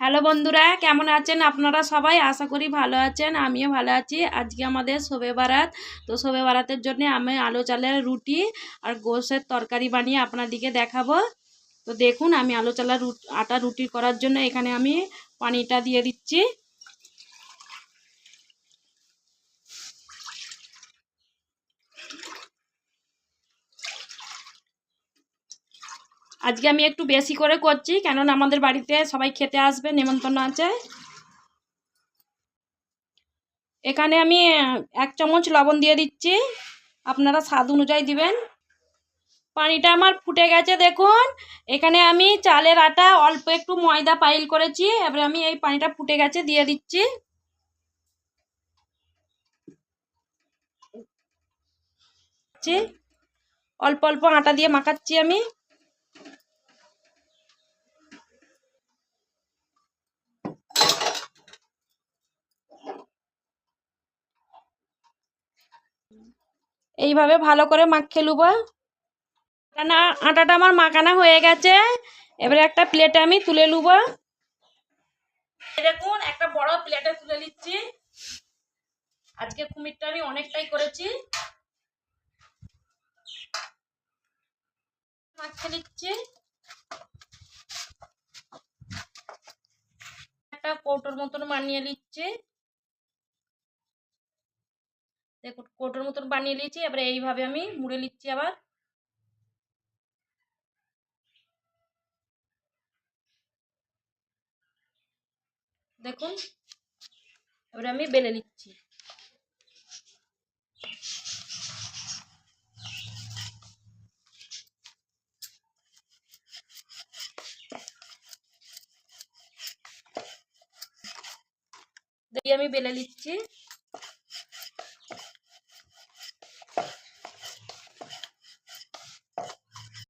Hello বন্ধুরা, কেমন আছেন আপনারা সবাই? আশা করি ভালো আছেন, আমিও ভালো আছি। আজকে আমাদের শবে বারাত। তো শবে বারাতের জন্য আমি আলো চালের রুটি আর গোশের তরকারি বানিয়ে আপনাদেরকে দেখাবো। তো দেখুন, আমি আলো চালের আটা রুটি করার জন্য এখানে আমি পানিটা দিয়ে দিচ্ছি। আজকে আমি একটু বেশি করে করছি, কেননা আমাদের বাড়িতে সবাই খেতে আসবে, নেমন্তন্ন আছে। এখানে আমি 1 চামচ লবণ দিয়ে দিচ্ছি, আপনারা স্বাদ অনুযায়ী দিবেন। পানিটা আমার ফুটে গেছে দেখুন। এখানে আমি চালের আটা অল্প একটু ময়দা পাইল করেছি। এবারে আমি এই পানিটা ফুটে গেছে দিয়ে দিচ্ছি। অল্প অল্প আটা দিয়ে মাখাচ্ছি আমি। এইভাবে ভালো করে মাখিয়ে নেব। আটাটা আমার মাখানো হয়ে গেছে। এবারে একটা প্লেটে আমি তুলে নেব। দেখুন, একটা বড় প্লেটে তুলে নিচ্ছি। আজকে কুমিরটা আমি অনেকটাই করেছি। মাখিয়ে নিচ্ছি। একটা কৌটোর মতন বানিয়ে নিচ্ছি। দেখুন, কৌটোর মতন বানিয়ে নিয়েছি। এবারে এইভাবে আমি মুড়ে নিচ্ছি আবার। দেখুন, এবারে আমি বেলে নিচ্ছি। দিয়ে আমি বেলে নিচ্ছি।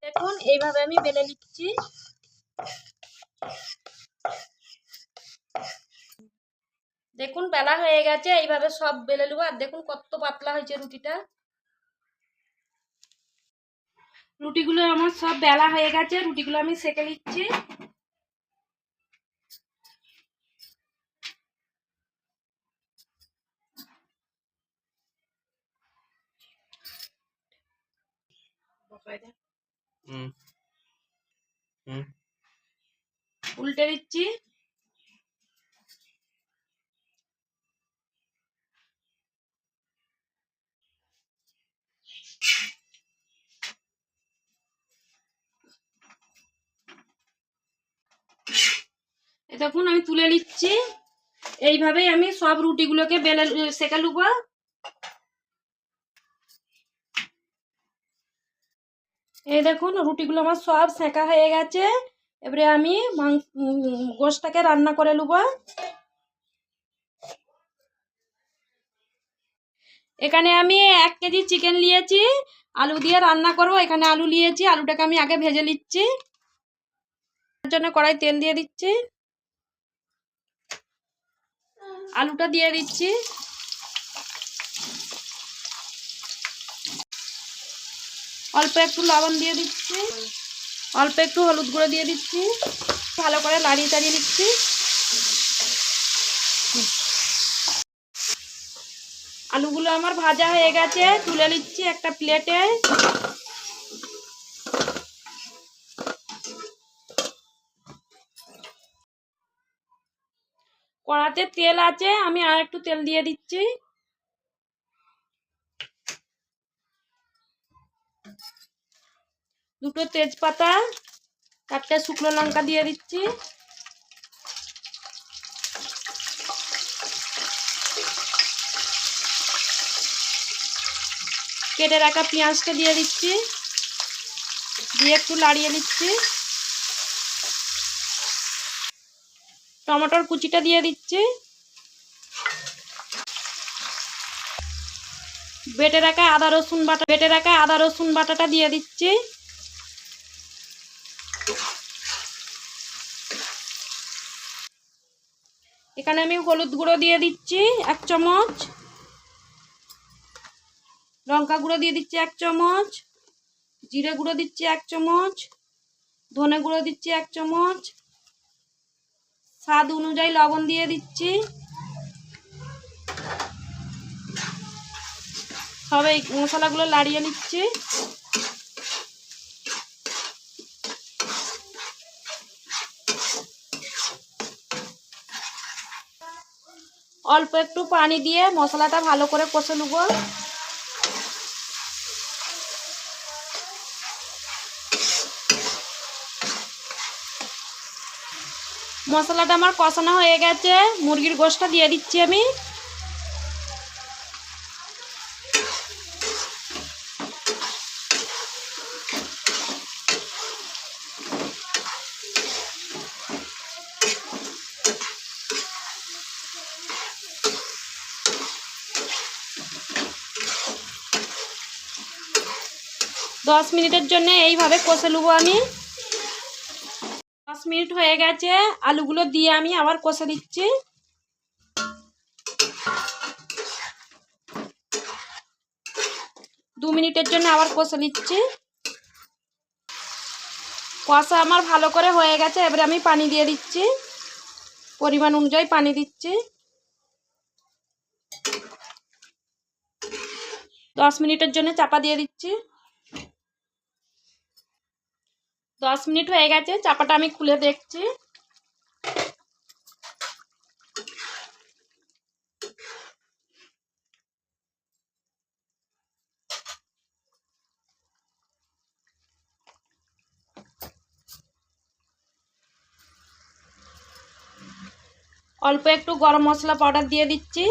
দেখুন, এইভাবে আমি বেলে নিচ্ছি। দেখুন, বেলা হয়ে গেছে। এইভাবে সব বেলে নেবো। আর দেখুন কত পাতলা হয়েছে রুটিটা। রুটিগুলো আমার সব বেলা হয়ে গেছে। রুটিগুলো আমি সেঁকে নিচ্ছি। উল্টে দিচ্ছি। দেখুন, আমি তুলে নিচ্ছি। এইভাবেই আমি সব রুটিগুলোকে বেলে সেঁকে নেব। এই দেখুন, রুটিগুলো আমার সব সেঁকা হয়ে গেছে। এবারে আমি গোশটাকে রান্না করে নেব। এখানে আমি 1 কেজি চিকেন নিয়েছি, আলু দিয়ে রান্না করব। এখানে আলু নিয়েছি, আলুটাকে আমি আগে ভেজে নিচ্ছি। তার জন্য কড়াই তেল দিয়ে দিচ্ছি। আলুটা দিয়ে দিচ্ছি। অল্প একটু লবণ দিয়ে দিচ্ছি, অল্প একটু হলুদ গুঁড়ো দিয়ে দিচ্ছি। ভালো করে নাড়িয়ে চাড়িয়ে দিচ্ছি। আলুগুলো আমার ভাজা হয়ে গেছে, তুলে নিচ্ছি একটা প্লেটে। কড়াতে তেল আছে, আমি আর একটু তেল দিয়ে দিচ্ছি। দুটো তেজপাতা, 4টে শুকনো লঙ্কা দিয়ে দিচ্ছি। কেটে রাখা পেঁয়াজটা দিয়ে দিচ্ছি, দিয়ে একটু নাড়িয়ে নিচ্ছি। টমেটোর কুচিটা দিয়ে দিচ্ছি। বেটে রাখা আদা রসুন বাটাটা দিয়ে দিচ্ছি। এখানে আমি হলুদ গুঁড়ো দিয়ে দিচ্ছি 1 চামচ, লঙ্কা গুঁড়ো দিয়ে দিচ্ছি 1 চামচ, জিরে গুঁড়ো দিচ্ছি 1 চামচ, ধনে গুঁড়ো দিচ্ছি 1 চামচ, স্বাদ অনুযায়ী লবণ দিয়ে দিচ্ছি। সব এই মশলাগুলো নাড়িয়ে নিচ্ছি। অল্প একটু পানি দিয়ে মশলাটা ভালো করে কষে নেব। মশলাটা আমার কষানো হয়ে গেছে, মুরগির গোশটা দিয়ে দিচ্ছি আমি। দশ মিনিটের জন্য এইভাবে কষে নেবো আমি। 10 মিনিট হয়ে গেছে, আলুগুলো দিয়ে আমি আবার কষে দিচ্ছি। দু মিনিটের জন্য আবার কষে নিচ্ছি। কষা আমার ভালো করে হয়ে গেছে, এবারে আমি পানি দিয়ে দিচ্ছি, পরিমাণ অনুযায়ী পানি দিচ্ছি। 10 মিনিটের জন্য চাপা দিয়ে দিচ্ছি। 10 মিনিট হয়ে গেছে, চাপাটা আমি খুলে দেখছি। অল্প একটু গরম মশলা পাউডার দিয়ে দিচ্ছি।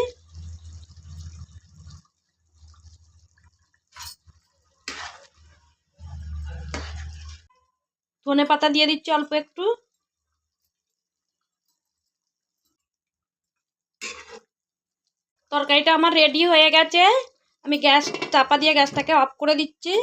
ধনে পাতা দিয়ে দিচ্ছি অল্প একটু। তরকারিটা আমার রেডি হয়ে গেছে, আমি গ্যাস চাপা দিয়ে গ্যাসটাকে অফ করে দিচ্ছি।